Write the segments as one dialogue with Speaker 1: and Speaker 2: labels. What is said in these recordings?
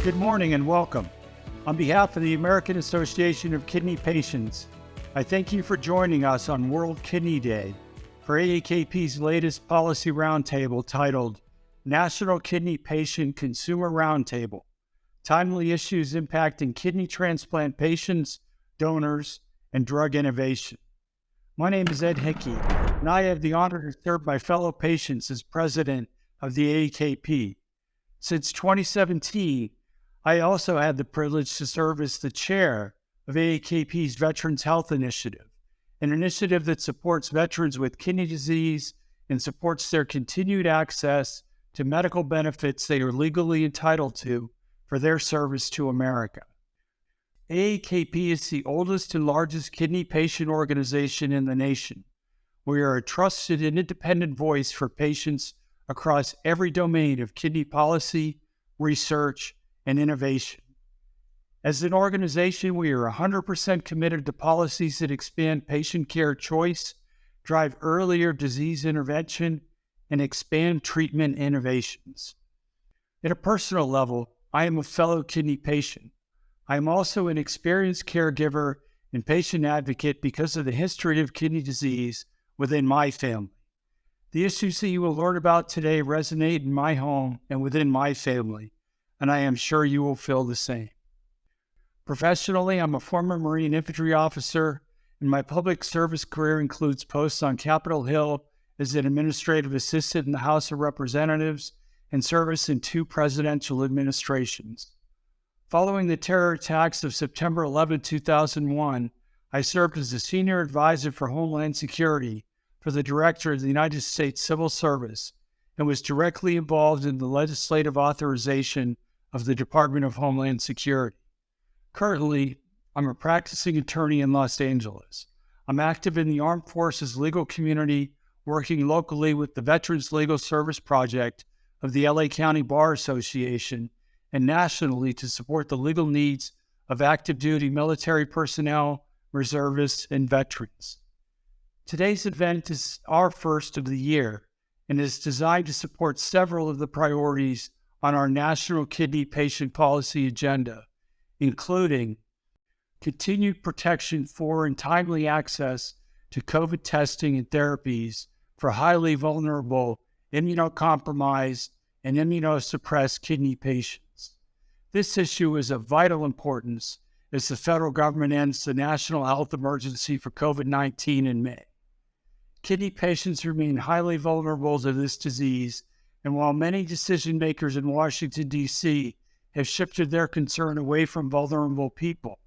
Speaker 1: Good morning and welcome. On behalf of the American Association of Kidney Patients, I thank you for joining us on World Kidney Day for AAKP's latest policy roundtable titled National Kidney Patient Consumer Roundtable, Timely Issues Impacting Kidney Transplant Patients, Donors, and Drug Innovation. My name is Ed Hickey, and I have the honor to serve my fellow patients as president of the AAKP. Since 2017, I also had the privilege to serve as the chair of AAKP's Veterans Health Initiative, an initiative that supports veterans with kidney disease and supports their continued access to medical benefits they are legally entitled to for their service to America. AAKP is the oldest and largest kidney patient organization in the nation. We are a trusted and independent voice for patients across every domain of kidney policy, research, and innovation. As an organization, we are 100% committed to policies that expand patient care choice, drive earlier disease intervention, and expand treatment innovations. At a personal level, I am a fellow kidney patient. I am also an experienced caregiver and patient advocate because of the history of kidney disease within my family. The issues that you will learn about today resonate in my home and within my family, and I am sure you will feel the same. Professionally, I'm a former Marine infantry officer, and my public service career includes posts on Capitol Hill as an administrative assistant in the House of Representatives and service in 2 presidential administrations. Following the terror attacks of September 11, 2001, I served as a senior advisor for Homeland Security for the Director of the United States Civil Service and was directly involved in the legislative authorization of the Department of Homeland Security. Currently, I'm a practicing attorney in Los Angeles. I'm active in the armed forces legal community, working locally with the Veterans Legal Service Project of the LA County Bar Association and nationally to support the legal needs of active duty military personnel, reservists, and veterans. Today's event is our first of the year and is designed to support several of the priorities on our National Kidney Patient Policy agenda, including continued protection for and timely access to COVID testing and therapies for highly vulnerable, immunocompromised, and immunosuppressed kidney patients. This issue is of vital importance as the federal government ends the national health emergency for COVID-19 in May. Kidney patients remain highly vulnerable to this disease, and while many decision makers in Washington, D.C. have shifted their concern away from vulnerable people,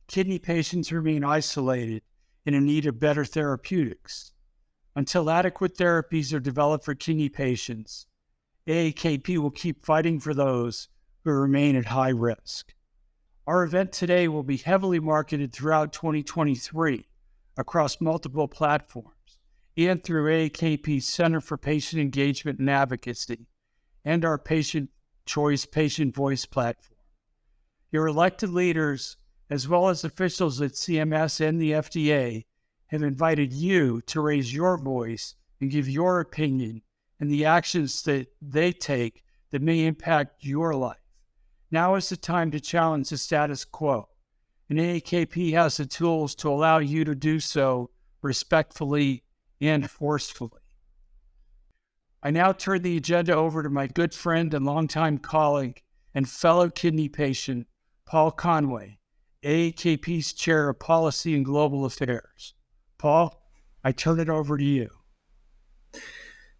Speaker 1: kidney patients remain isolated and in need of better therapeutics. Until adequate therapies are developed for kidney patients, AAKP will keep fighting for those who remain at high risk. Our event today will be heavily marketed throughout 2023 across multiple platforms and through AAKP's Center for Patient Engagement and Advocacy and our Patient Choice Patient Voice platform. Your elected leaders, as well as officials at CMS and the FDA, have invited you to raise your voice and give your opinion and the actions that they take that may impact your life. Now is the time to challenge the status quo, and AAKP has the tools to allow you to do so respectfully and forcefully. I now turn the agenda over to my good friend and longtime colleague and fellow kidney patient, Paul Conway, AAKP's Chair of Policy and Global Affairs. Paul, I turn it over to you.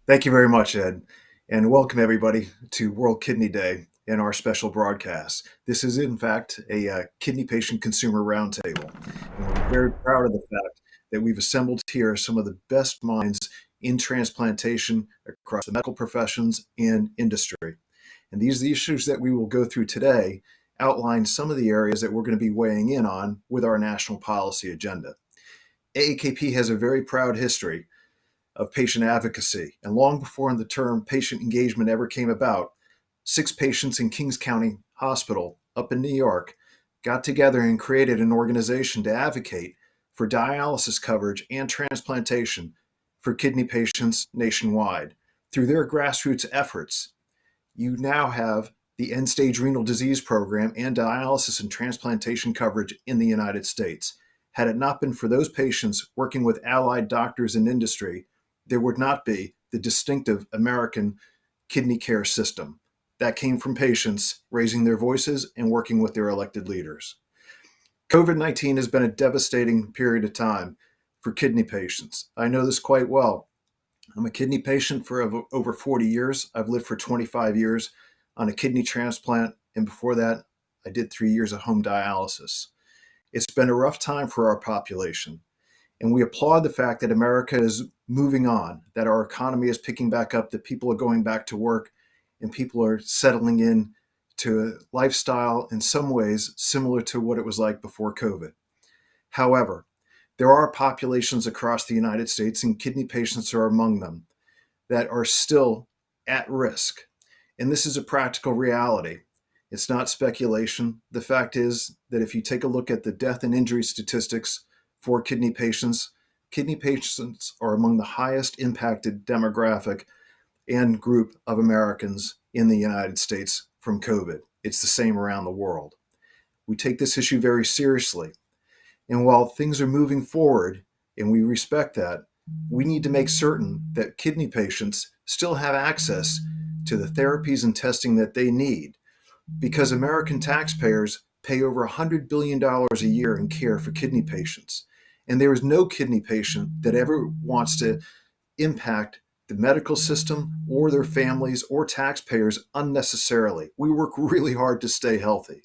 Speaker 2: Thank you very much, Ed, and welcome everybody to World Kidney Day and our special broadcast. This is, in fact, a kidney patient consumer roundtable, and we're very proud of the fact that we've assembled here some of the best minds in transplantation across the medical professions and industry. And these issues that we will go through today outline some of the areas that we're going to be weighing in on with our national policy agenda. AAKP has a very proud history of patient advocacy, and long before the term patient engagement ever came about, 6 patients in Kings County Hospital up in New York got together and created an organization to advocate for dialysis coverage and transplantation for kidney patients nationwide. Through their grassroots efforts, you now have the end-stage renal disease program, and dialysis and transplantation coverage in the United States. Had it not been for those patients working with allied doctors and industry, there would not be the distinctive American kidney care system. That came from patients raising their voices and working with their elected leaders. COVID-19 has been a devastating period of time for kidney patients. I know this quite well. I'm a kidney patient for over 40 years. I've lived for 25 years on a kidney transplant, and before that, I did 3 years of home dialysis. It's been a rough time for our population, and we applaud the fact that America is moving on, that our economy is picking back up, that people are going back to work, and people are settling in to a lifestyle in some ways similar to what it was like before COVID. However, there are populations across the United States, and kidney patients are among them, that are still at risk. And this is a practical reality. It's not speculation. The fact is that if you take a look at the death and injury statistics for kidney patients are among the highest impacted demographic and group of Americans in the United States from COVID. It's the same around the world. We take this issue very seriously. And while things are moving forward, and we respect that, we need to make certain that kidney patients still have access to the therapies and testing that they need, because American taxpayers pay over $100 billion a year in care for kidney patients. And there is no kidney patient that ever wants to impact the medical system or their families or taxpayers unnecessarily. We work really hard to stay healthy.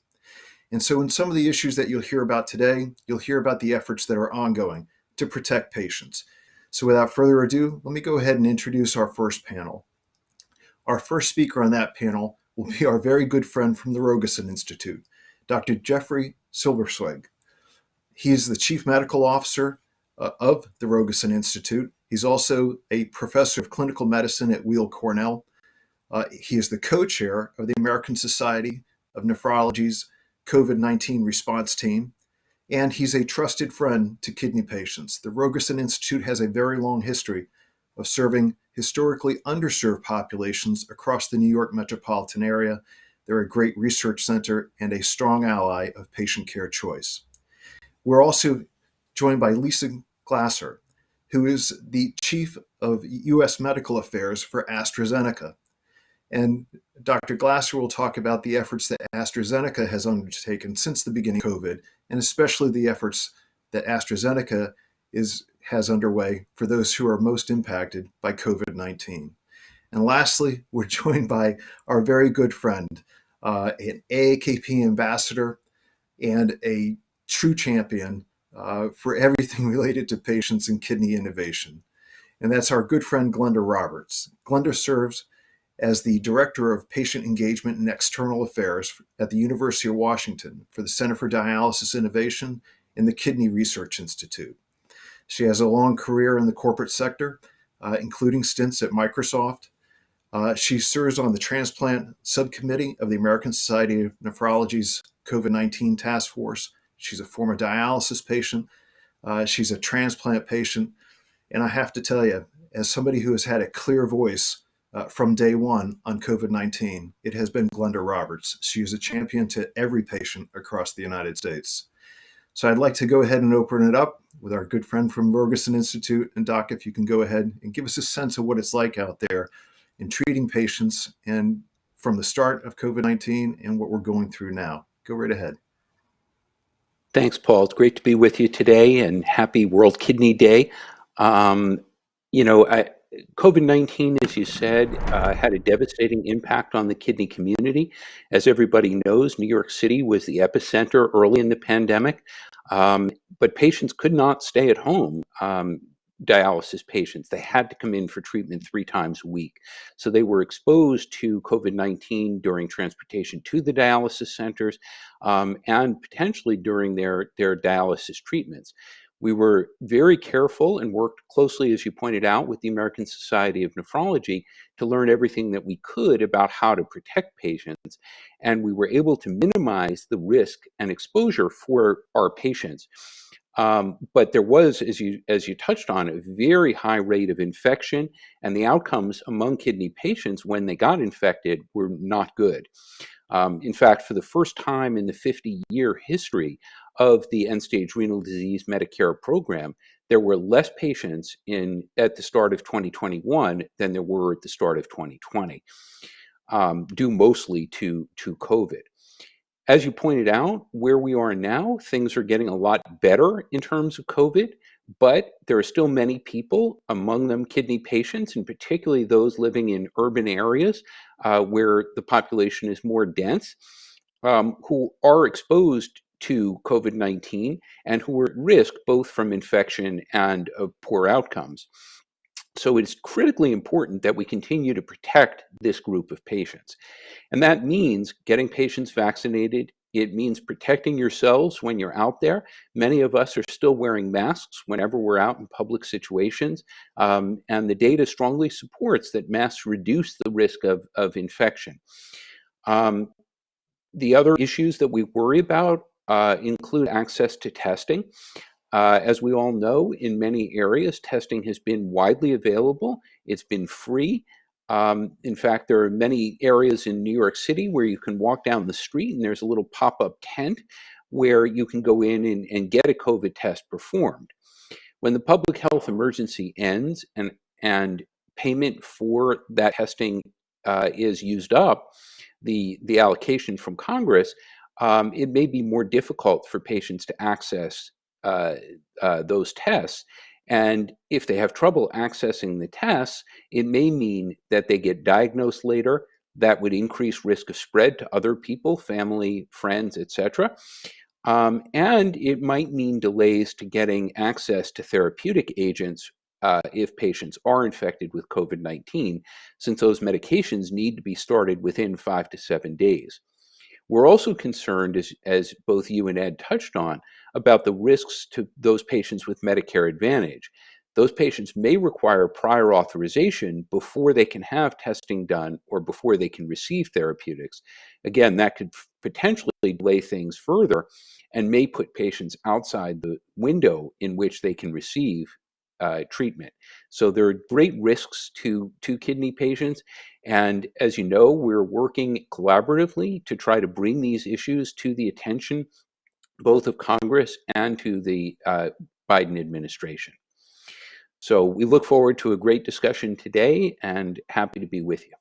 Speaker 2: And so in some of the issues that you'll hear about today, you'll hear about the efforts that are ongoing to protect patients. So without further ado, let me go ahead and introduce our first panel. Our first speaker on that panel will be our very good friend from the Rogosin Institute, Dr. Jeffery Silberzweig. He is the Chief Medical Officer of the Rogosin Institute. He's also a professor of clinical medicine at Weil, Cornell. He is the co-chair of the American Society of Nephrology's COVID-19 response team, and he's a trusted friend to kidney patients. The Rogosin Institute has a very long history of serving historically underserved populations across the New York metropolitan area. They're a great research center and a strong ally of patient care choice. We're also joined by Lisa Glasser, who is the Chief of U.S. Medical Affairs for AstraZeneca. And Dr. Glasser will talk about the efforts that AstraZeneca has undertaken since the beginning of COVID, and especially the efforts that AstraZeneca has underway for those who are most impacted by COVID-19. And lastly, we're joined by our very good friend, an AAKP ambassador and a true champion for everything related to patients and kidney innovation. And that's our good friend, Glenda Roberts. Glenda serves as the Director of Patient Engagement and External Affairs at the University of Washington for the Center for Dialysis Innovation and the Kidney Research Institute. She has a long career in the corporate sector, including stints at Microsoft. She serves on the Transplant Subcommittee of the American Society of Nephrology's COVID-19 Task Force. She's a former dialysis patient. She's a transplant patient. And I have to tell you, as somebody who has had a clear voice from day one on COVID-19, it has been Glenda Roberts. She is a champion to every patient across the United States. So I'd like to go ahead and open it up with our good friend from Rogosin Institute. And Doc, if you can go ahead and give us a sense of what it's like out there in treating patients and from the start of COVID-19 and what we're going through now. Go right ahead.
Speaker 3: Thanks, Paul. It's great to be with you today, and happy World Kidney Day. COVID-19, as you said, had a devastating impact on the kidney community. As everybody knows, New York City was the epicenter early in the pandemic, but patients could not stay at home. Dialysis patients, they had to come in for treatment 3 times a week. So they were exposed to COVID-19 during transportation to the dialysis centers and potentially during their dialysis treatments. We were very careful and worked closely, as you pointed out, with the American Society of Nephrology to learn everything that we could about how to protect patients. And we were able to minimize the risk and exposure for our patients. But there was, as you touched on, a very high rate of infection, and the outcomes among kidney patients when they got infected were not good. In fact, for the first time in the 50-year history of the end-stage renal disease Medicare program, there were less patients at the start of 2021 than there were at the start of 2020, due mostly to COVID. As you pointed out, where we are now, things are getting a lot better in terms of COVID, but there are still many people, among them kidney patients, and particularly those living in urban areas where the population is more dense, who are exposed to COVID-19 and who are at risk both from infection and of poor outcomes. So it's critically important that we continue to protect this group of patients. And that means getting patients vaccinated. It means protecting yourselves when you're out there. Many of us are still wearing masks whenever we're out in public situations. And the data strongly supports that masks reduce the risk of infection. The other issues that we worry about include access to testing. As we all know, in many areas, testing has been widely available. It's been free. In fact, there are many areas in New York City where you can walk down the street and there's a little pop-up tent where you can go in and get a COVID test performed. When the public health emergency ends and payment for that testing is used up, the allocation from Congress, it may be more difficult for patients to access those tests. And if they have trouble accessing the tests, it may mean that they get diagnosed later. That would increase risk of spread to other people, family, friends, etc. And it might mean delays to getting access to therapeutic agents if patients are infected with COVID-19, since those medications need to be started within 5 to 7 days. We're also concerned, as both you and Ed touched on, about the risks to those patients with Medicare Advantage. Those patients may require prior authorization before they can have testing done or before they can receive therapeutics. Again, that could potentially delay things further and may put patients outside the window in which they can receive treatment. So there are great risks to kidney patients. And as you know, we're working collaboratively to try to bring these issues to the attention both of Congress and to the Biden administration. So we look forward to a great discussion today and happy to be with you.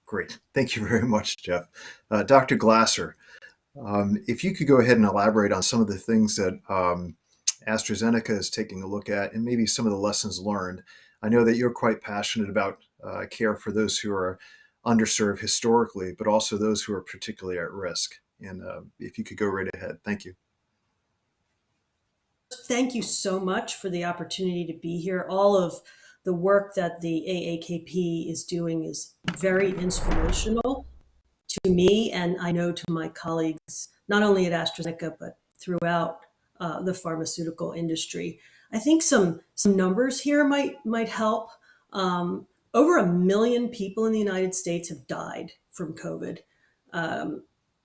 Speaker 2: Great. Thank you very much, Jeff. Dr. Glasser, if you could go ahead and elaborate on some of the things that AstraZeneca is taking a look at and maybe some of the lessons learned. I know that you're quite passionate about care for those who are underserved historically, but also those who are particularly at risk. And if you could go right ahead. Thank you.
Speaker 4: Thank you so much for the opportunity to be here. All of the work that the AAKP is doing is very inspirational to me, and I know to my colleagues, not only at AstraZeneca, but throughout the pharmaceutical industry. I think some numbers here might help. Over 1 million people in the United States have died from COVID.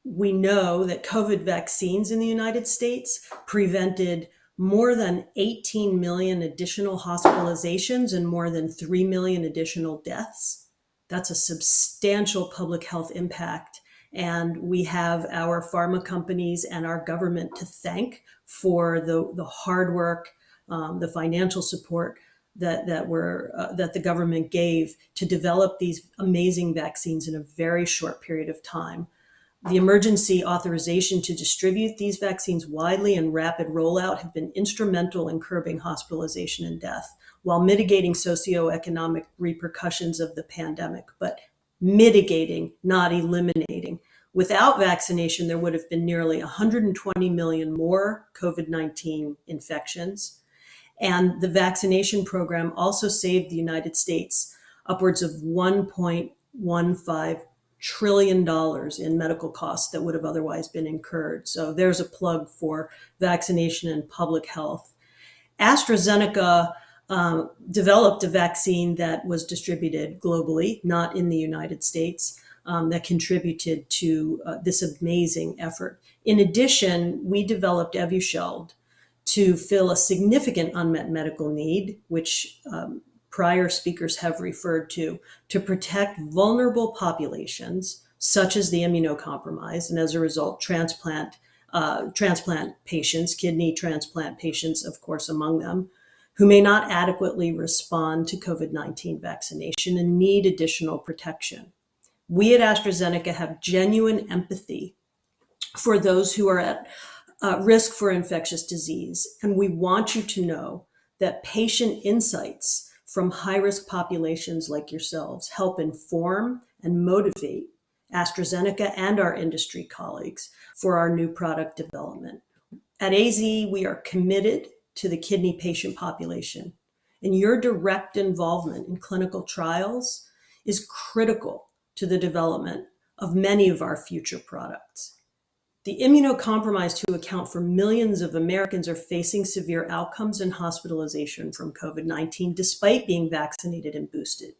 Speaker 4: We know that COVID vaccines in the United States prevented more than 18 million additional hospitalizations and more than 3 million additional deaths. That's a substantial public health impact. And we have our pharma companies and our government to thank for the hard work, the financial support that the government gave to develop these amazing vaccines in a very short period of time. The emergency authorization to distribute these vaccines widely and rapid rollout have been instrumental in curbing hospitalization and death while mitigating socioeconomic repercussions of the pandemic, but mitigating, not eliminating. Without vaccination, there would have been nearly 120 million more COVID-19 infections. And the vaccination program also saved the United States upwards of $1.15 trillion in medical costs that would have otherwise been incurred. So there's a plug for vaccination and public health. AstraZeneca developed a vaccine that was distributed globally, not in the United States, that contributed to this amazing effort. In addition, we developed Evusheld to fill a significant unmet medical need, which prior speakers have referred to protect vulnerable populations such as the immunocompromised, and as a result, transplant patients, kidney transplant patients, of course, among them, who may not adequately respond to COVID-19 vaccination and need additional protection. We at AstraZeneca have genuine empathy for those who are at risk for infectious disease, and we want you to know that patient insights from high-risk populations like yourselves help inform and motivate AstraZeneca and our industry colleagues for our new product development. At AZ, we are committed to the kidney patient population, and your direct involvement in clinical trials is critical to the development of many of our future products. The immunocompromised, who account for millions of Americans, are facing severe outcomes and hospitalization from COVID-19 despite being vaccinated and boosted.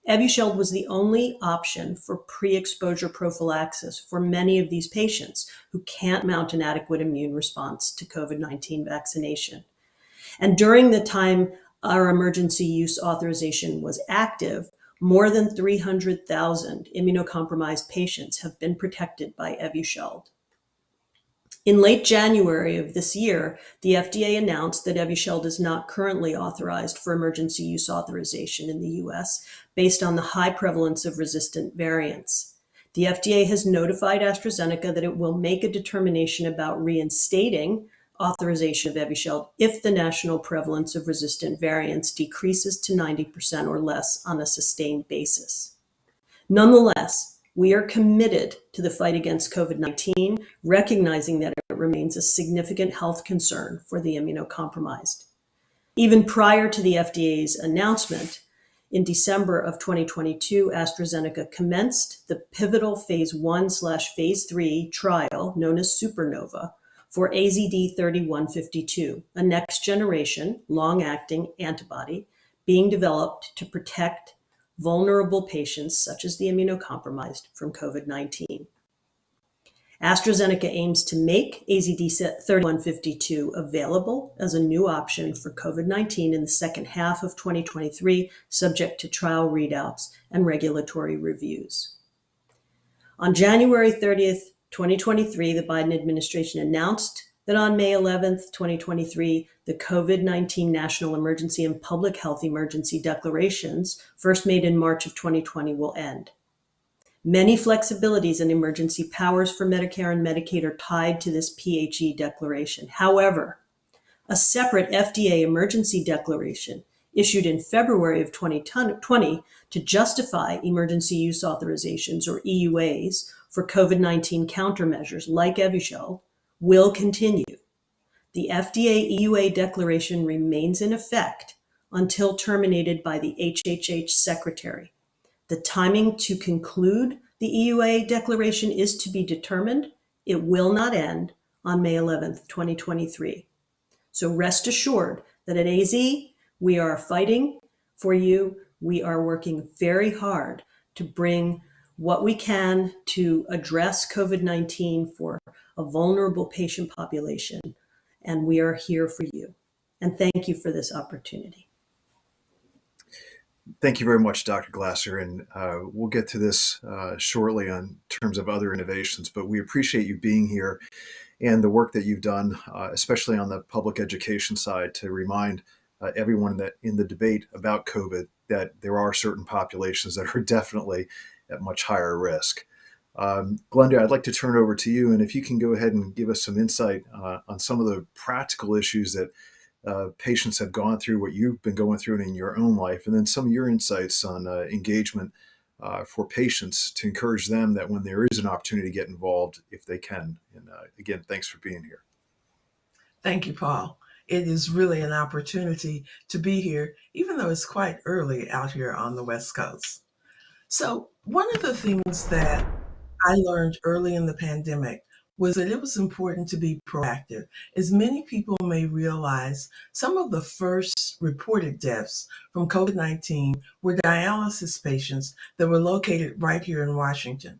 Speaker 4: Evusheld was the only option for pre-exposure prophylaxis for many of these patients who can't mount an adequate immune response to COVID-19 vaccination. And during the time our emergency use authorization was active, more than 300,000 immunocompromised patients have been protected by Evusheld. In late January of this year, the FDA announced that Evusheld is not currently authorized for emergency use authorization in the US based on the high prevalence of resistant variants. The FDA has notified AstraZeneca that it will make a determination about reinstating authorization of Evusheld if the national prevalence of resistant variants decreases to 90% or less on a sustained basis. Nonetheless, we are committed to the fight against COVID-19, recognizing that it remains a significant health concern for the immunocompromised. Even prior to the FDA's announcement, in December of 2022, AstraZeneca commenced the pivotal phase 1/phase 3 trial known as Supernova for AZD3152, a next-generation long-acting antibody being developed to protect vulnerable patients, such as the immunocompromised, from COVID-19. AstraZeneca aims to make AZD3152 available as a new option for COVID-19 in the second half of 2023, subject to trial readouts and regulatory reviews. On January 30th, 2023, the Biden administration announced that on May 11th, 2023, the COVID-19 National Emergency and Public Health Emergency declarations, first made in March of 2020, will end. Many flexibilities and emergency powers for Medicare and Medicaid are tied to this PHE declaration. However, a separate FDA emergency declaration issued in February of 2020 to justify emergency use authorizations, or EUAs, for COVID-19 countermeasures like Evusheld will continue. The FDA EUA declaration remains in effect until terminated by the HHH Secretary. The timing to conclude the EUA declaration is to be determined. It will not end on May 11th, 2023. So rest assured that at AZ, we are fighting for you. We are working very hard to bring what we can to address COVID-19 for a vulnerable patient population, and we are here for you. And thank you for this opportunity.
Speaker 2: Thank you very much, Dr. Glasser, and we'll get to this shortly in terms of other innovations, but we appreciate you being here and the work that you've done, especially on the public education side, to remind everyone that in the debate about COVID that there are certain populations that are definitely at much higher risk. Glenda, I'd like to turn it over to you, and if you can go ahead and give us some insight on some of the practical issues that patients have gone through, what you've been going through in your own life, and then some of your insights on engagement for patients to encourage them that when there is an opportunity to get involved, if they can. And again, thanks for being here.
Speaker 5: Thank you, Paul. It is really an opportunity to be here, even though it's quite early out here on the West Coast. So one of the things that I learned early in the pandemic was that it was important to be proactive. As many people may realize, some of the first reported deaths from COVID-19 were dialysis patients that were located right here in Washington.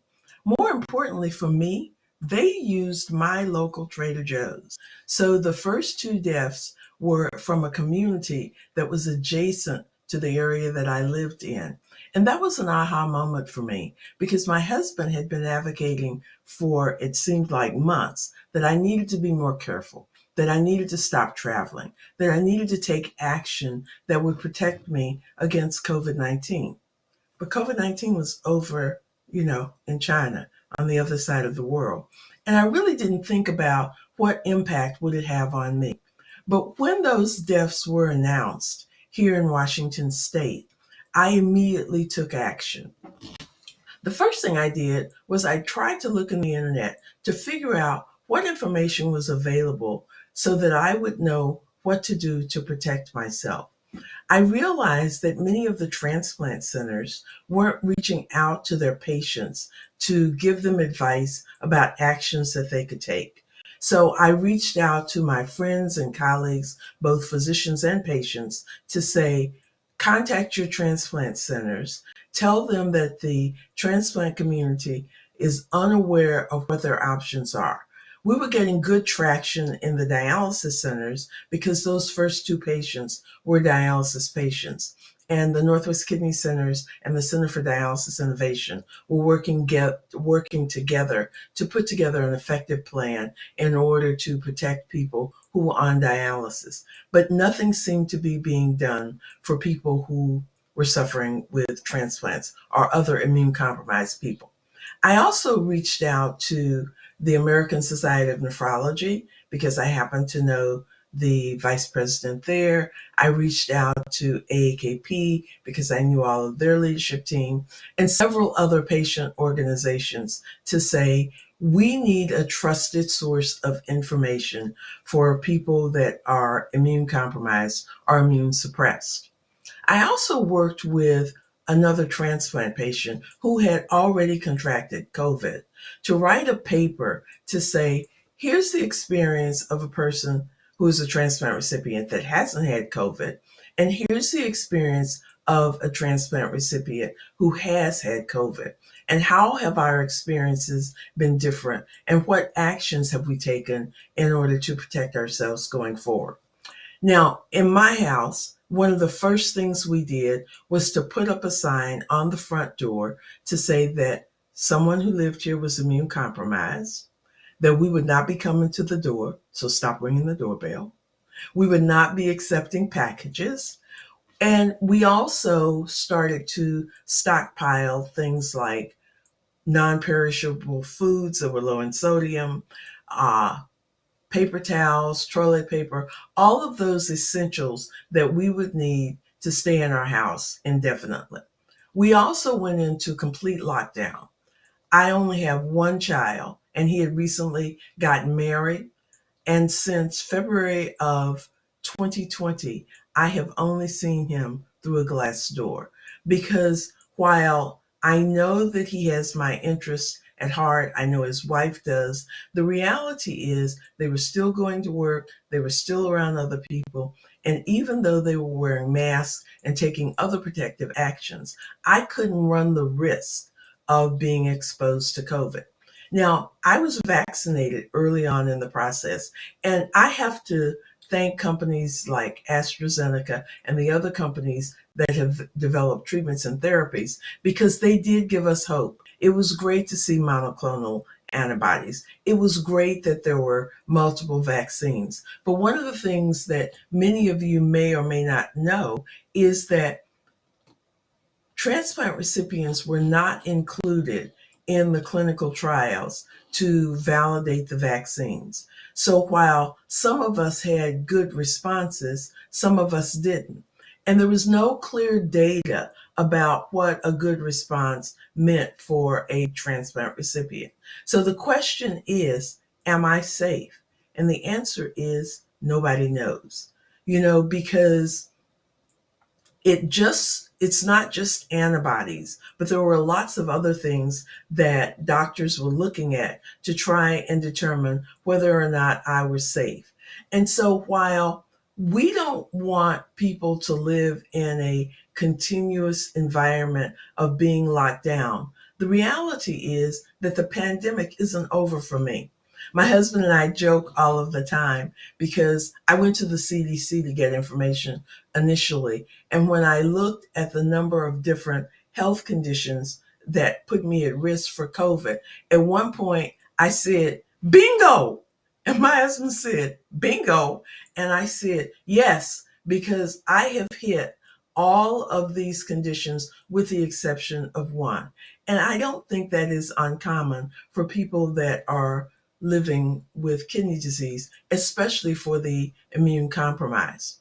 Speaker 5: More importantly for me, they used my local Trader Joe's. So the first two deaths were from a community that was adjacent to the area that I lived in. And that was an aha moment for me because my husband had been advocating for, it seemed like months, that I needed to be more careful, that I needed to stop traveling, that I needed to take action that would protect me against COVID-19. But COVID-19 was over, in China, on the other side of the world. And I really didn't think about what impact would it have on me. But when those deaths were announced here in Washington State, I immediately took action. The first thing I did was I tried to look in the internet to figure out what information was available so that I would know what to do to protect myself. I realized that many of the transplant centers weren't reaching out to their patients to give them advice about actions that they could take. So I reached out to my friends and colleagues, both physicians and patients, to say, contact your transplant centers, tell them that the transplant community is unaware of what their options are. We were getting good traction in the dialysis centers because those first two patients were dialysis patients. And the Northwest Kidney Centers and the Center for Dialysis Innovation were working together to put together an effective plan in order to protect people who were on dialysis. But nothing seemed to be being done for people who were suffering with transplants or other immune compromised people. I also reached out to the American Society of Nephrology because I happen to know the vice president there. I reached out to AAKP because I knew all of their leadership team and several other patient organizations to say, we need a trusted source of information for people that are immune compromised or immune suppressed. I also worked with another transplant patient who had already contracted COVID to write a paper to say, here's the experience of a person who is a transplant recipient that hasn't had COVID, and here's the experience of a transplant recipient who has had COVID. And how have our experiences been different? And what actions have we taken in order to protect ourselves going forward? Now, in my house, one of the first things we did was to put up a sign on the front door to say that someone who lived here was immune compromised, that we would not be coming to the door, so stop ringing the doorbell. We would not be accepting packages. And we also started to stockpile things like non-perishable foods that were low in sodium, paper towels, toilet paper, all of those essentials that we would need to stay in our house indefinitely. We also went into complete lockdown. I only have one child, and he had recently gotten married. And since February of 2020, I have only seen him through a glass door because while I know that he has my interests at heart, I know his wife does, the reality is they were still going to work, they were still around other people, and even though they were wearing masks and taking other protective actions, I couldn't run the risk of being exposed to COVID. Now, I was vaccinated early on in the process, and I have to thank companies like AstraZeneca and the other companies that have developed treatments and therapies because they did give us hope. It was great to see monoclonal antibodies. It was great that there were multiple vaccines. But one of the things that many of you may or may not know is that transplant recipients were not included in the clinical trials to validate the vaccines. So while some of us had good responses, some of us didn't. And there was no clear data about what a good response meant for a transplant recipient. So the question is, am I safe? And the answer is nobody knows, because it's not just antibodies, but there were lots of other things that doctors were looking at to try and determine whether or not I was safe. And so while we don't want people to live in a continuous environment of being locked down, the reality is that the pandemic isn't over for me. My husband and I joke all of the time because I went to the CDC to get information initially. And when I looked at the number of different health conditions that put me at risk for COVID, at one point I said, bingo. And my husband said, bingo. And I said, yes, because I have hit all of these conditions with the exception of one. And I don't think that is uncommon for people that are living with kidney disease, especially for the immune compromised.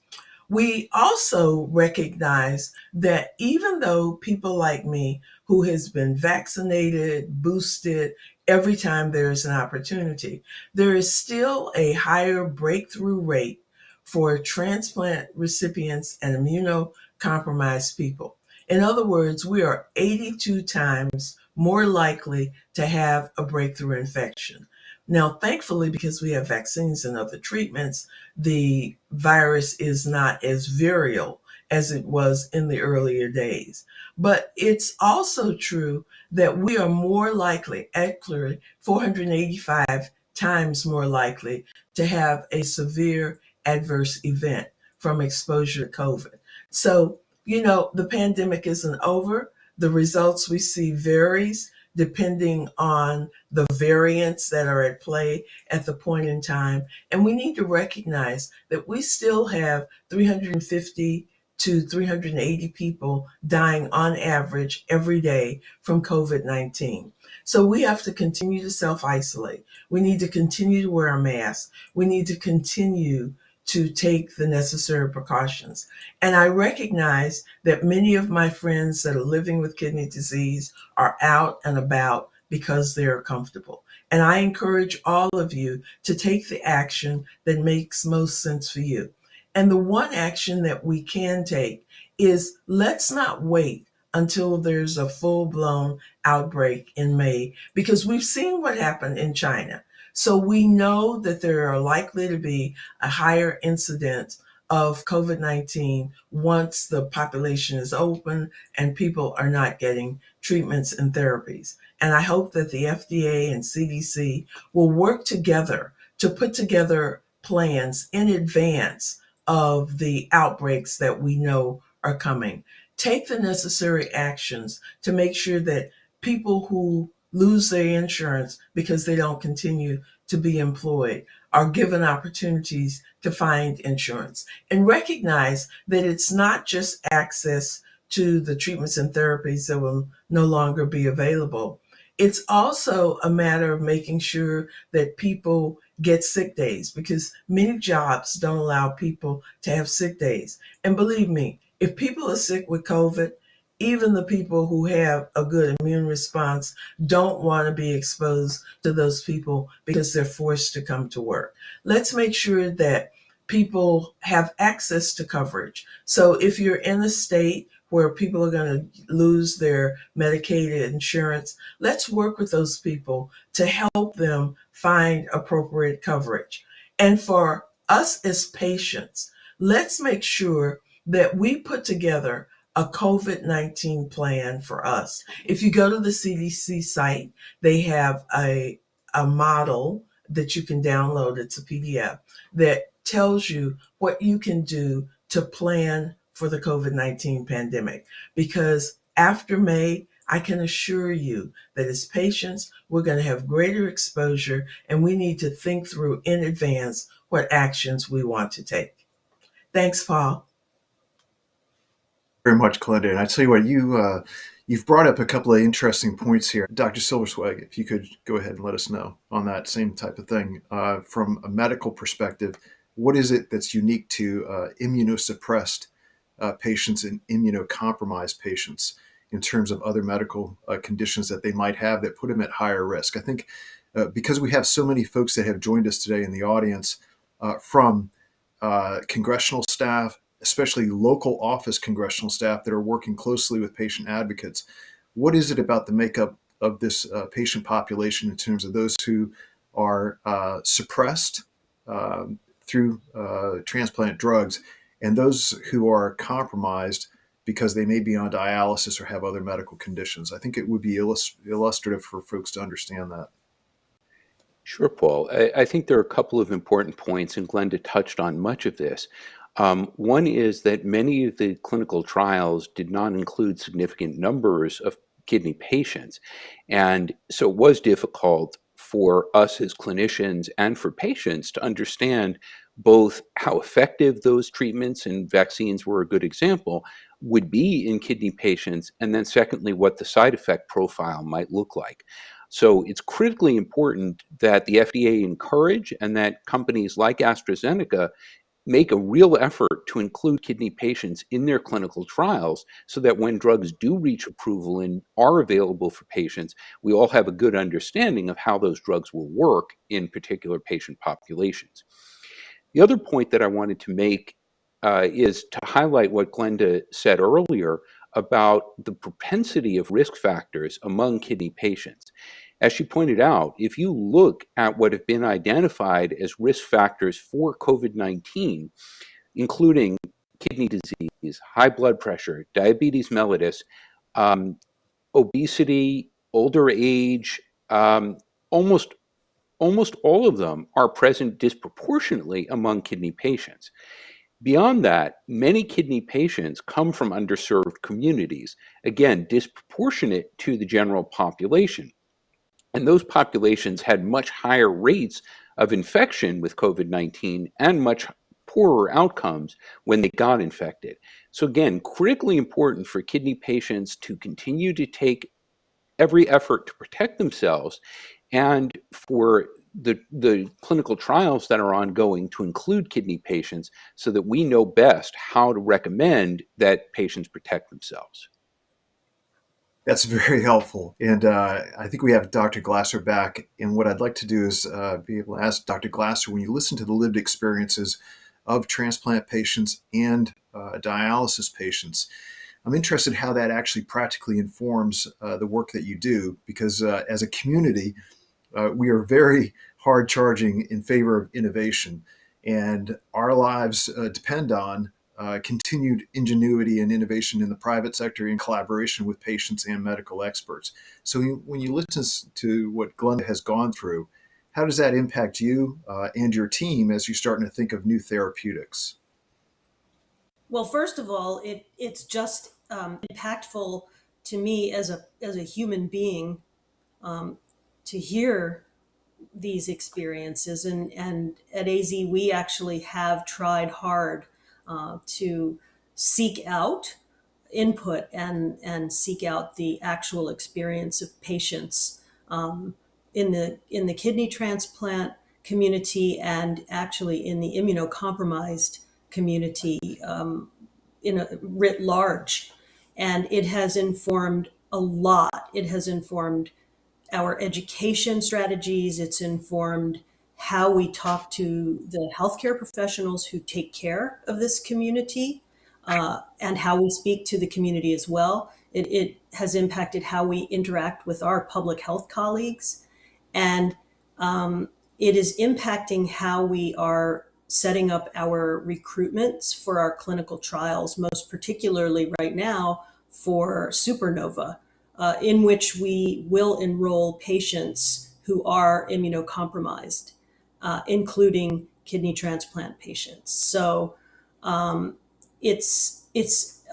Speaker 5: We also recognize that even though people like me who has been vaccinated, boosted every time there is an opportunity, there is still a higher breakthrough rate for transplant recipients and immunocompromised people. In other words, we are 82 times more likely to have a breakthrough infection. Now, thankfully, because we have vaccines and other treatments, the virus is not as virile as it was in the earlier days. But it's also true that we are more likely, actually 485 times more likely, to have a severe adverse event from exposure to COVID. So, the pandemic isn't over. The results we see varies depending on the variants that are at play at the point in time. And we need to recognize that we still have 350 to 380 people dying on average every day from COVID-19. So we have to continue to self-isolate. We need to continue to wear a mask. We need to continue to take the necessary precautions. And I recognize that many of my friends that are living with kidney disease are out and about because they're comfortable. And I encourage all of you to take the action that makes most sense for you. And the one action that we can take is let's not wait until there's a full-blown outbreak in May, because we've seen what happened in China. So we know that there are likely to be a higher incidence of COVID-19 once the population is open and people are not getting treatments and therapies. And I hope that the FDA and CDC will work together to put together plans in advance of the outbreaks that we know are coming. Take the necessary actions to make sure that people who lose their insurance because they don't continue to be employed are given opportunities to find insurance, and recognize that it's not just access to the treatments and therapies that will no longer be available. It's also a matter of making sure that people get sick days, because many jobs don't allow people to have sick days. And believe me, if people are sick with COVID, even the people who have a good immune response don't want to be exposed to those people because they're forced to come to work. Let's make sure that people have access to coverage. So if you're in a state where people are going to lose their Medicaid insurance, let's work with those people to help them find appropriate coverage. And for us as patients, let's make sure that we put together a COVID-19 plan for us. If you go to the CDC site, they have a model that you can download. It's a PDF that tells you what you can do to plan for the COVID-19 pandemic. Because after May, I can assure you that as patients, we're going to have greater exposure, and we need to think through in advance what actions we want to take. Thanks, Paul.
Speaker 2: Very much, Glenda. And I tell you what, you've brought up a couple of interesting points here. Dr. Silberzweig, if you could go ahead and let us know on that same type of thing. From a medical perspective, what is it that's unique to immunosuppressed patients and immunocompromised patients in terms of other medical conditions that they might have that put them at higher risk? I think because we have so many folks that have joined us today in the audience from congressional staff, especially local office congressional staff that are working closely with patient advocates. What is it about the makeup of this patient population in terms of those who are suppressed through transplant drugs and those who are compromised because they may be on dialysis or have other medical conditions? I think it would be illustrative for folks to understand that.
Speaker 3: Sure, Paul. I think there are a couple of important points, and Glenda touched on much of this. One is that many of the clinical trials did not include significant numbers of kidney patients. And so it was difficult for us as clinicians and for patients to understand both how effective those treatments, and vaccines were a good example, would be in kidney patients, and then secondly, what the side effect profile might look like. So it's critically important that the FDA encourage and that companies like AstraZeneca make a real effort to include kidney patients in their clinical trials so that when drugs do reach approval and are available for patients, we all have a good understanding of how those drugs will work in particular patient populations. The other point that I wanted to make is to highlight what Glenda said earlier about the propensity of risk factors among kidney patients. As she pointed out, if you look at what have been identified as risk factors for COVID-19, including kidney disease, high blood pressure, diabetes mellitus, obesity, older age, almost all of them are present disproportionately among kidney patients. Beyond that, many kidney patients come from underserved communities, again, disproportionate to the general population. And those populations had much higher rates of infection with COVID-19 and much poorer outcomes when they got infected. So again, critically important for kidney patients to continue to take every effort to protect themselves, and for the clinical trials that are ongoing to include kidney patients so that we know best how to recommend that patients protect themselves.
Speaker 2: That's very helpful. And I think we have Dr. Glasser back. And what I'd like to do is be able to ask Dr. Glasser, when you listen to the lived experiences of transplant patients and dialysis patients, I'm interested how that actually practically informs the work that you do, because as a community, we are very hard charging in favor of innovation, and our lives depend on continued ingenuity and innovation in the private sector in collaboration with patients and medical experts. So when you listen to what Glenda has gone through, how does that impact you and your team as you're starting to think of new therapeutics?
Speaker 4: Well, first of all, it's just impactful to me as a human being to hear these experiences. And at AZ, we actually have tried hard to seek out input and seek out the actual experience of patients in the kidney transplant community, and actually in the immunocompromised community writ large. And it has informed a lot. It has informed our education strategies. It's informed how we talk to the healthcare professionals who take care of this community, and how we speak to the community as well. It has impacted how we interact with our public health colleagues. And it is impacting how we are setting up our recruitments for our clinical trials, most particularly right now for Supernova, in which we will enroll patients who are immunocompromised, including kidney transplant patients. So it's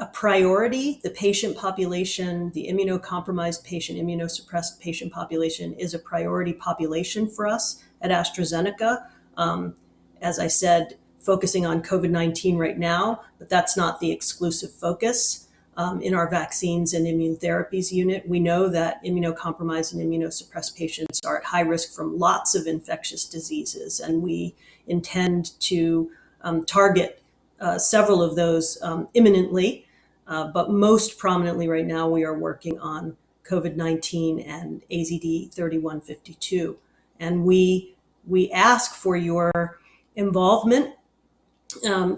Speaker 4: a priority. The patient population, the immunocompromised patient, immunosuppressed patient population, is a priority population for us at AstraZeneca. As I said, focusing on COVID-19 right now, but that's not the exclusive focus. In our vaccines and immune therapies unit, we know that immunocompromised and immunosuppressed patients are at high risk from lots of infectious diseases, and we intend to target several of those imminently, but most prominently right now we are working on COVID-19 and AZD 3152. And we ask for your involvement,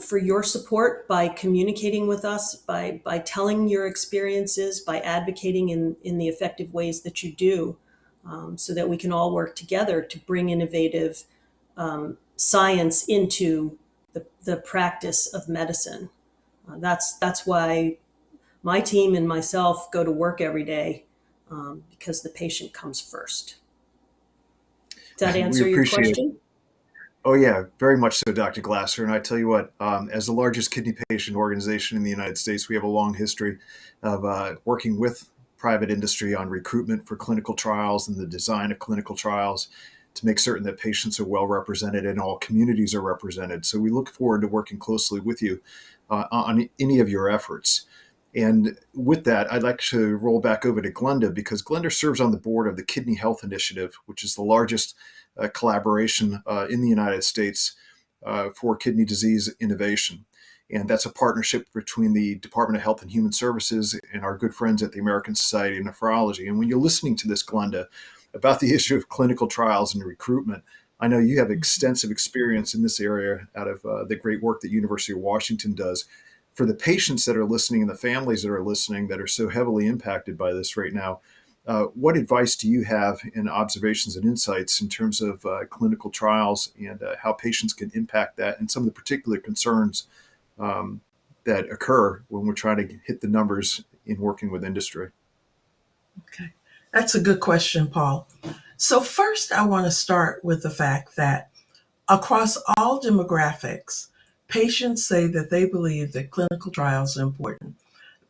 Speaker 4: for your support by communicating with us, by telling your experiences, by advocating in the effective ways that you do, so that we can all work together to bring innovative science into the practice of medicine. That's why my team and myself go to work every day, because the patient comes first. Does that
Speaker 2: We
Speaker 4: answer your
Speaker 2: appreciate it.
Speaker 4: question?
Speaker 2: Oh, yeah, very much so, Dr. Glasser. And I tell you what, as the largest kidney patient organization in the United States, we have a long history of working with private industry on recruitment for clinical trials and the design of clinical trials to make certain that patients are well represented and all communities are represented. So we look forward to working closely with you on any of your efforts. And with that, I'd like to roll back over to Glenda, because Glenda serves on the board of the Kidney Health Initiative, which is the largest collaboration in the United States for kidney disease innovation. And that's a partnership between the Department of Health and Human Services and our good friends at the American Society of Nephrology. And when you're listening to this, Glenda, about the issue of clinical trials and recruitment, I know you have extensive experience in this area out of the great work that University of Washington does. For the patients that are listening and the families that are listening that are so heavily impacted by this right now, what advice do you have and observations and insights in terms of clinical trials and how patients can impact that and some of the particular concerns that occur when we're trying to hit the numbers in working with industry?
Speaker 5: Okay, that's a good question, Paul. So first, I want to start with the fact that across all demographics, patients say that they believe that clinical trials are important.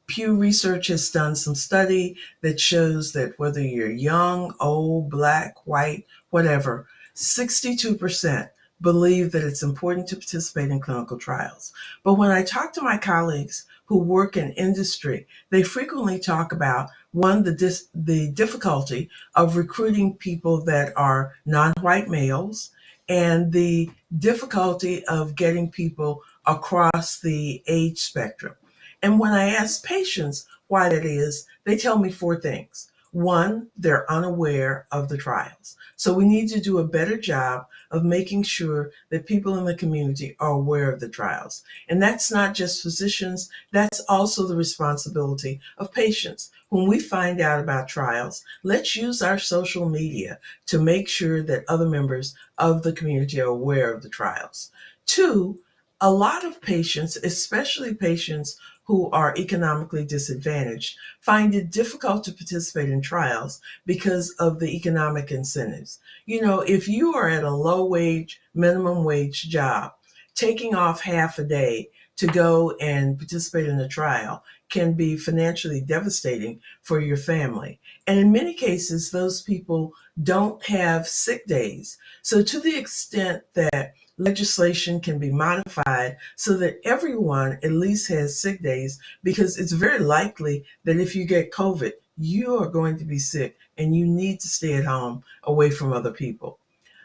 Speaker 5: Pew Research has done some study that shows that whether you're young, old, black, white, whatever, 62% believe that it's important to participate in clinical trials. But when I talk to my colleagues who work in industry, they frequently talk about, one, the difficulty of recruiting people that are non-white males, and the difficulty of getting people across the age spectrum. And when I ask patients why that is, they tell me four things. One, they're unaware of the trials. So we need to do a better job of making sure that people in the community are aware of the trials. And that's not just physicians, that's also the responsibility of patients. When we find out about trials, let's use our social media to make sure that other members of the community are aware of the trials. Two, a lot of patients, especially patients who are economically disadvantaged, find it difficult to participate in trials because of the economic incentives. You know, if you are at a low wage, minimum wage job, taking off half a day to go and participate in a trial can be financially devastating for your family. And in many cases, those people don't have sick days. So to the extent that legislation can be modified so that everyone at least has sick days, because it's very likely that if you get COVID, you are going to be sick and you need to stay at home away from other people.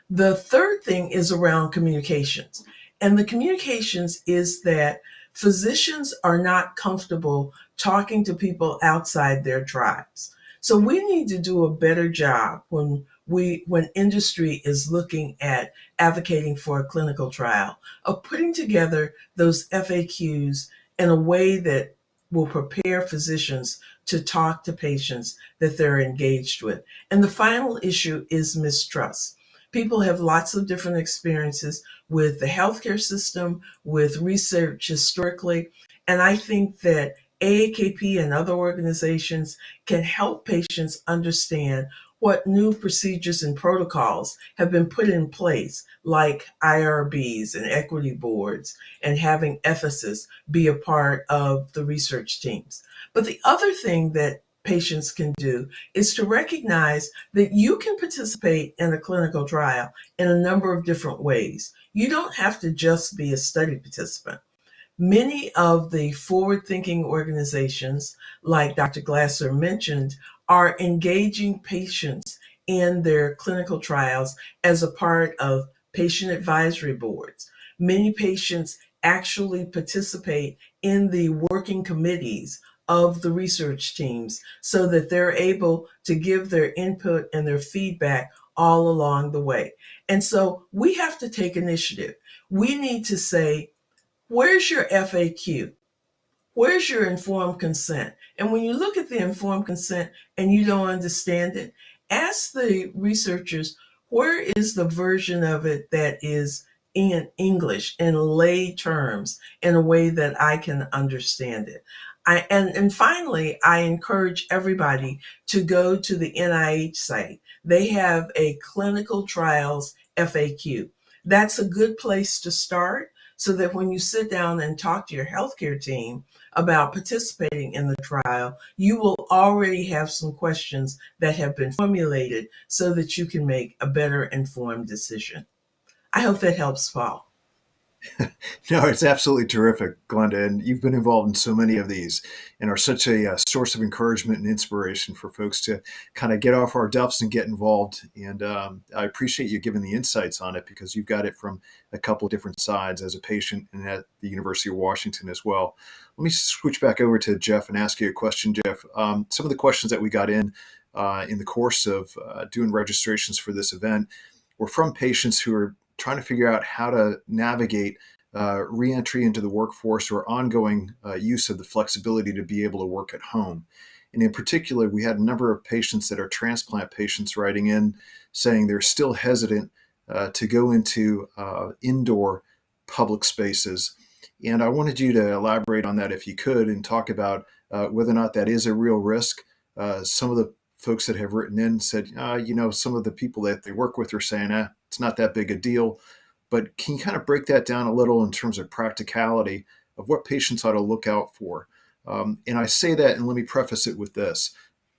Speaker 5: The third thing is around communications. And the communications is that physicians are not comfortable talking to people outside their tribes. So we need to do a better job when industry is looking at advocating for a clinical trial of putting together those FAQs in a way that will prepare physicians to talk to patients that they're engaged with. And the final issue is mistrust. People have lots of different experiences with the healthcare system, with research historically, and I think that AAKP and other organizations can help patients understand what new procedures and protocols have been put in place, like IRBs and equity boards, and having ethicists be a part of the research teams. But the other thing that patients can do is to recognize that you can participate in a clinical trial in a number of different ways. You don't have to just be a study participant. Many of the forward-thinking organizations, like Dr. Glasser mentioned, are engaging patients in their clinical trials as a part of patient advisory boards. Many patients actually participate in the working committees of the research teams so that they're able to give their input and their feedback all along the way. And so we have to take initiative. We need to say, where's your FAQ? Where's your informed consent? And when you look at the informed consent and you don't understand it, ask the researchers, where is the version of it that is in English, in lay terms, in a way that I can understand it? And finally, I encourage everybody to go to the NIH site. They have a clinical trials FAQ. That's a good place to start so that when you sit down and talk to your healthcare team about participating in the trial, you will already have some questions that have been formulated so that you can make a better informed decision. I hope that helps, Paul.
Speaker 2: No, it's absolutely terrific, Glenda, and you've been involved in so many of these and are such a, source of encouragement and inspiration for folks to kind of get off our duffs and get involved. And I appreciate you giving the insights on it because you've got it from a couple of different sides as a patient and at the University of Washington as well. Let me switch back over to Jeff and ask you a question, Jeff. Some of the questions that we got in the course of doing registrations for this event were from patients who are trying to figure out how to navigate reentry into the workforce or ongoing use of the flexibility to be able to work at home. And in particular, we had a number of patients that are transplant patients writing in saying they're still hesitant to go into indoor public spaces. And I wanted you to elaborate on that if you could and talk about whether or not that is a real risk. Some of the folks that have written in said, some of the people that they work with are saying, it's not that big a deal. But can you kind of break that down a little in terms of practicality of what patients ought to look out for? And I say that, and let me preface it with this.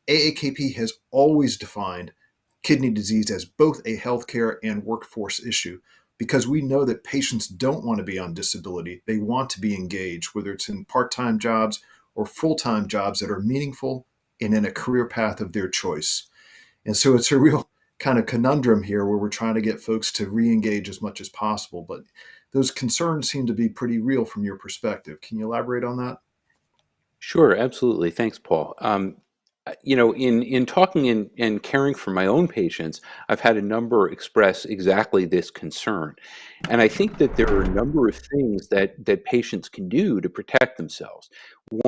Speaker 2: AAKP has always defined kidney disease as both a healthcare and workforce issue because we know that patients don't want to be on disability. They want to be engaged, whether it's in part-time jobs or full-time jobs that are meaningful and in a career path of their choice. And so it's a real kind of conundrum here where we're trying to get folks to re-engage as much as possible. But those concerns seem to be pretty real from your perspective. Can you elaborate on that?
Speaker 3: Sure, absolutely. Thanks, Paul. In talking and caring for my own patients, I've had a number express exactly this concern. And I think that there are a number of things that patients can do to protect themselves.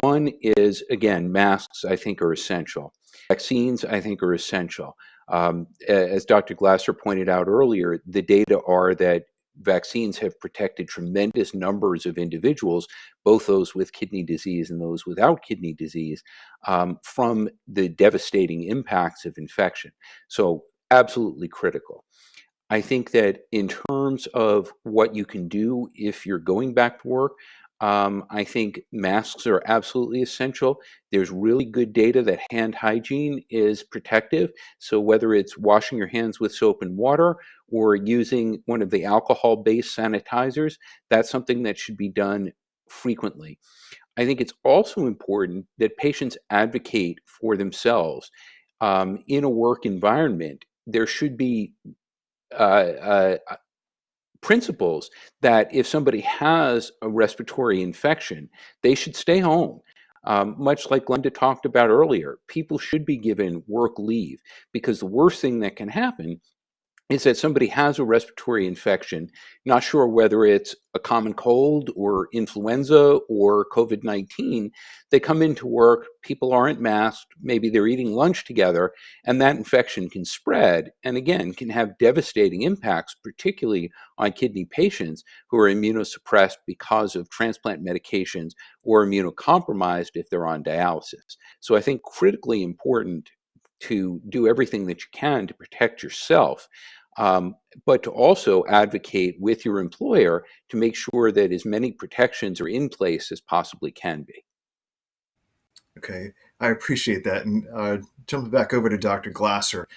Speaker 3: One is, again, masks, I think, are essential. Vaccines, I think, are essential. As Dr. Glasser pointed out earlier, the data are that vaccines have protected tremendous numbers of individuals, both those with kidney disease and those without kidney disease, from the devastating impacts of infection. So absolutely critical. I think that in terms of what you can do if you're going back to work, I think masks are absolutely essential. There's really good data that hand hygiene is protective. So whether it's washing your hands with soap and water or using one of the alcohol-based sanitizers, that's something that should be done frequently. I think it's also important that patients advocate for themselves. In a work environment, there should be principles that if somebody has a respiratory infection, they should stay home. Much like Glenda talked about earlier, people should be given work leave because the worst thing that can happen is that somebody has a respiratory infection, not sure whether it's a common cold or influenza or COVID-19. They come into work, people aren't masked, maybe they're eating lunch together, and that infection can spread and again can have devastating impacts, particularly on kidney patients who are immunosuppressed because of transplant medications or immunocompromised if they're on dialysis. So I think critically important to do everything that you can to protect yourself, but to also advocate with your employer to make sure that as many protections are in place as possibly can be.
Speaker 2: Okay, I appreciate that. And jumping back over to Dr. Glasser.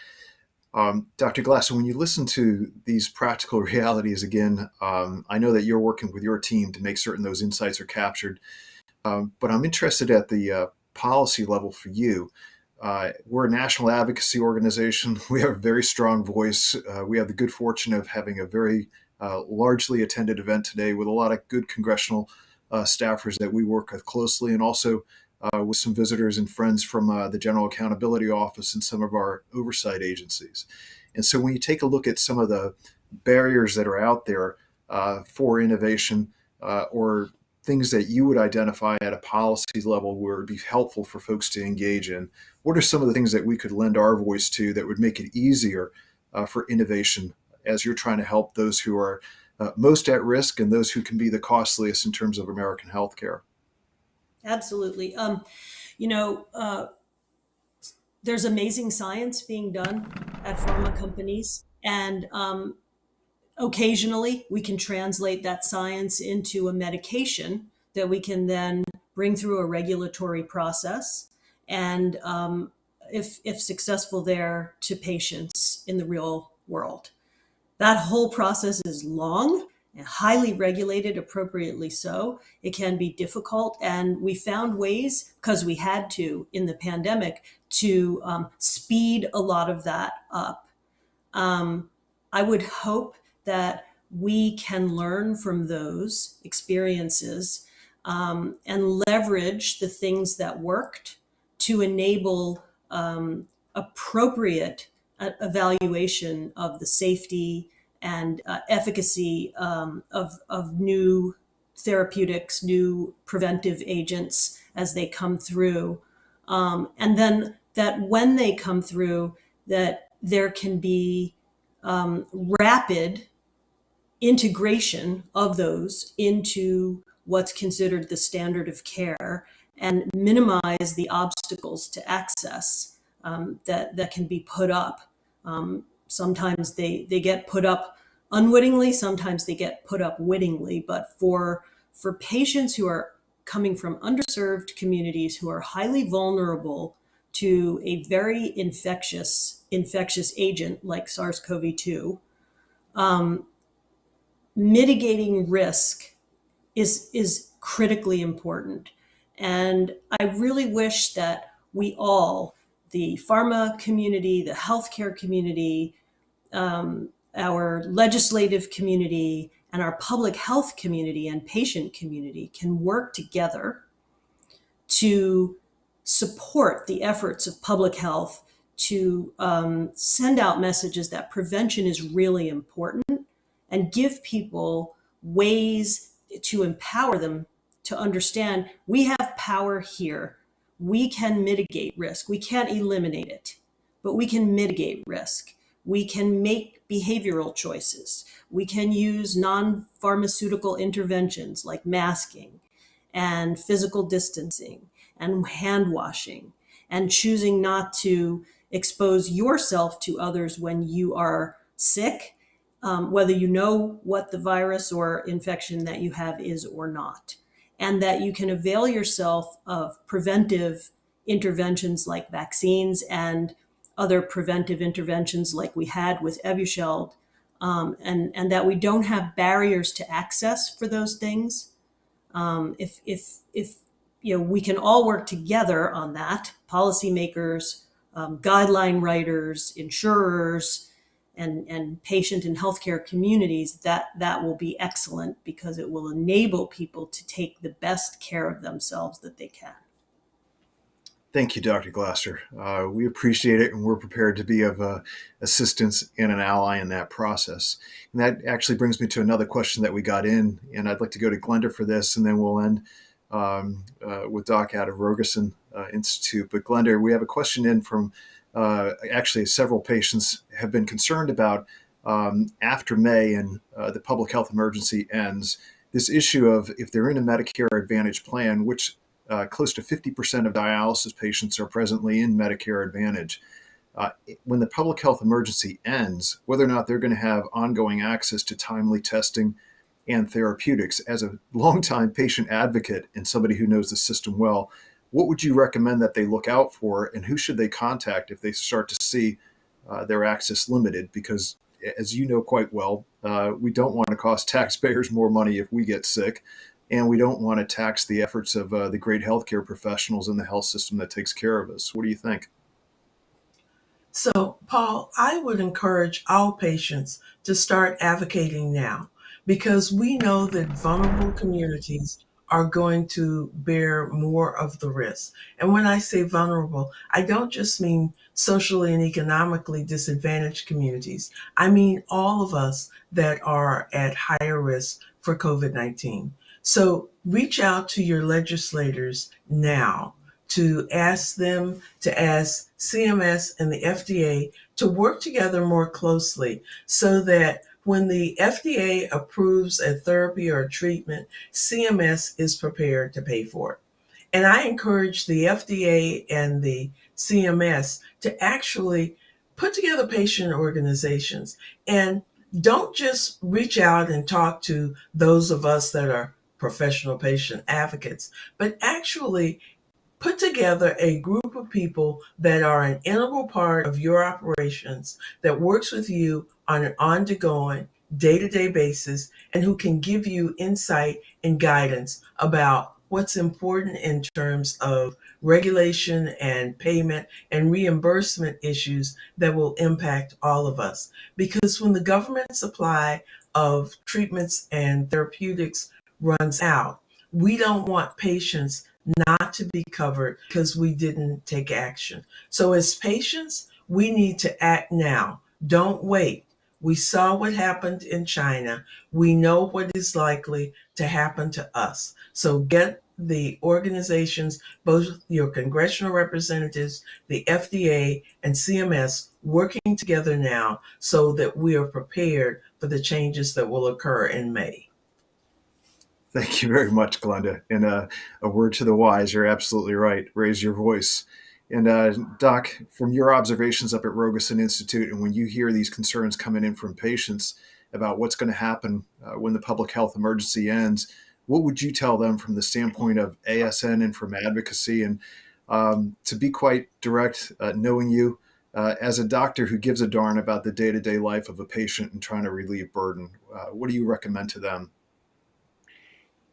Speaker 2: Dr. Glasser, when you listen to these practical realities again, I know that you're working with your team to make certain those insights are captured, but I'm interested at the policy level for you. We're a national advocacy organization. We have a very strong voice. We have the good fortune of having a very largely attended event today with a lot of good congressional staffers that we work with closely, and also with some visitors and friends from the General Accountability Office and some of our oversight agencies. And so when you take a look at some of the barriers that are out there for innovation or things that you would identify at a policy level where it would be helpful for folks to engage in, what are some of the things that we could lend our voice to that would make it easier for innovation as you're trying to help those who are most at risk and those who can be the costliest in terms of American healthcare?
Speaker 4: Absolutely. You know, there's amazing science being done at pharma companies, and occasionally we can translate that science into a medication that we can then bring through a regulatory process and, if successful there, to patients in the real world. That whole process is long and highly regulated, appropriately so. It can be difficult, and we found ways, because we had to in the pandemic, to speed a lot of that up. I would hope that we can learn from those experiences, and leverage the things that worked to enable appropriate evaluation of the safety and efficacy of new therapeutics, new preventive agents as they come through. And then that when they come through, that there can be rapid integration of those into what's considered the standard of care and minimize the obstacles to access that can be put up. Sometimes they get put up unwittingly, sometimes they get put up wittingly, but for patients who are coming from underserved communities who are highly vulnerable to a very infectious agent like SARS-CoV-2, mitigating risk is critically important. And I really wish that we all, the pharma community, the healthcare community, our legislative community, and our public health community and patient community can work together to support the efforts of public health to send out messages that prevention is really important and give people ways to empower them to understand we have power here. We can mitigate risk. We can't eliminate it, but we can mitigate risk. We can make behavioral choices. We can use non-pharmaceutical interventions like masking and physical distancing and hand washing and choosing not to expose yourself to others when you are sick, whether you know what the virus or infection that you have is or not. And that you can avail yourself of preventive interventions like vaccines and other preventive interventions like we had with Evusheld, and that we don't have barriers to access for those things. If we can all work together on that, policymakers, guideline writers, insurers, and patient and healthcare communities, that will be excellent because it will enable people to take the best care of themselves that they can.
Speaker 2: Thank you, Dr. Glasser. We appreciate it, and we're prepared to be of assistance and an ally in that process. And that actually brings me to another question that we got in, and I'd like to go to Glenda for this, and then we'll end with Doc out of Rogosin Institute. But Glenda, we have a question in from actually several patients have been concerned about after May and the public health emergency ends, this issue of if they're in a Medicare Advantage plan, which close to 50% of dialysis patients are presently in Medicare Advantage. When the public health emergency ends, whether or not they're going to have ongoing access to timely testing and therapeutics. As a longtime patient advocate and somebody who knows the system well, what would you recommend that they look out for, and who should they contact if they start to see their access limited? Because as you know quite well, we don't want to cost taxpayers more money if we get sick. And we don't want to tax the efforts of the great healthcare professionals in the health system that takes care of us. What do you think?
Speaker 5: So, Paul, I would encourage all patients to start advocating now, because we know that vulnerable communities are going to bear more of the risk. And when I say vulnerable, I don't just mean socially and economically disadvantaged communities. I mean all of us that are at higher risk for COVID-19. So reach out to your legislators now to ask them, to ask CMS and the FDA to work together more closely so that when the FDA approves a therapy or a treatment, CMS is prepared to pay for it. And I encourage the FDA and the CMS to actually put together patient organizations and don't just reach out and talk to those of us that are professional patient advocates, but actually put together a group of people that are an integral part of your operations that works with you on an ongoing day-to-day basis and who can give you insight and guidance about what's important in terms of regulation and payment and reimbursement issues that will impact all of us. Because when the government supply of treatments and therapeutics runs out, we don't want patients not to be covered because we didn't take action. So as patients, we need to act now. Don't wait. We saw what happened in China. We know what is likely to happen to us. So get the organizations, both your congressional representatives, the FDA, and CMS working together now so that we are prepared for the changes that will occur in May.
Speaker 2: Thank you very much, Glenda. And a word to the wise, you're absolutely right. Raise your voice. And Doc, from your observations up at Rogosin Institute, and when you hear these concerns coming in from patients about what's going to happen when the public health emergency ends, what would you tell them from the standpoint of ASN Inform Advocacy? And to be quite direct, knowing you as a doctor who gives a darn about the day-to-day life of a patient and trying to relieve burden, what do you recommend to them?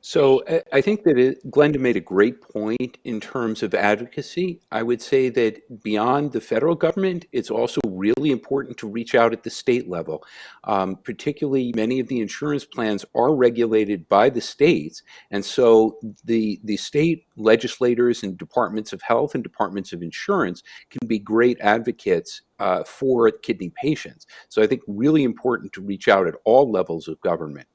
Speaker 3: So I think that Glenda made a great point in terms of advocacy. I would say that beyond the federal government, it's also really important to reach out at the state level. Particularly, many of the insurance plans are regulated by the states. And so the state legislators and departments of health and departments of insurance can be great advocates for kidney patients. So I think really important to reach out at all levels of government.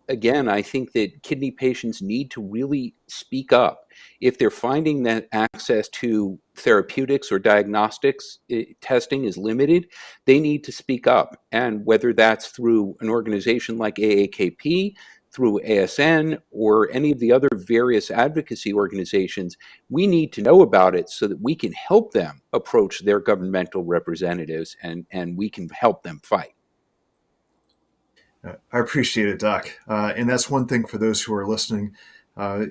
Speaker 3: Again, I think that kidney patients need to really speak up. If they're finding that access to therapeutics or diagnostics testing is limited, they need to speak up. And whether that's through an organization like AAKP, through ASN, or any of the other various advocacy organizations, we need to know about it so that we can help them approach their governmental representatives and we can help them fight.
Speaker 2: I appreciate it, Doc. And that's one thing for those who are listening.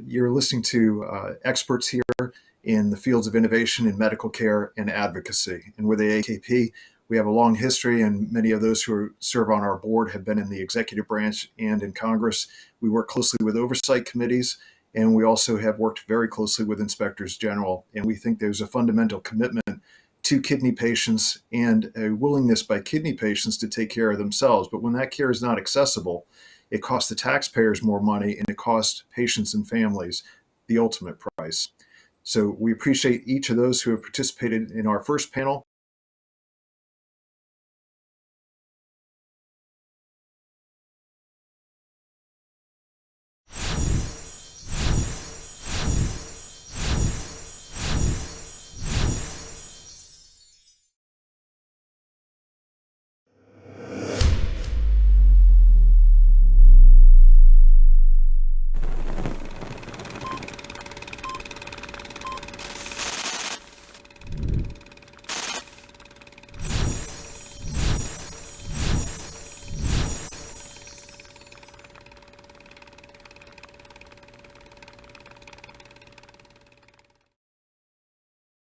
Speaker 2: You're listening to experts here in the fields of innovation in medical care and advocacy. And with the AAKP, we have a long history, and many of those who serve on our board have been in the executive branch and in Congress. We work closely with oversight committees, and we also have worked very closely with inspectors general. And we think there's a fundamental commitment to kidney patients and a willingness by kidney patients to take care of themselves. But when that care is not accessible, it costs the taxpayers more money and it costs patients and families the ultimate price. So we appreciate each of those who have participated in our first panel.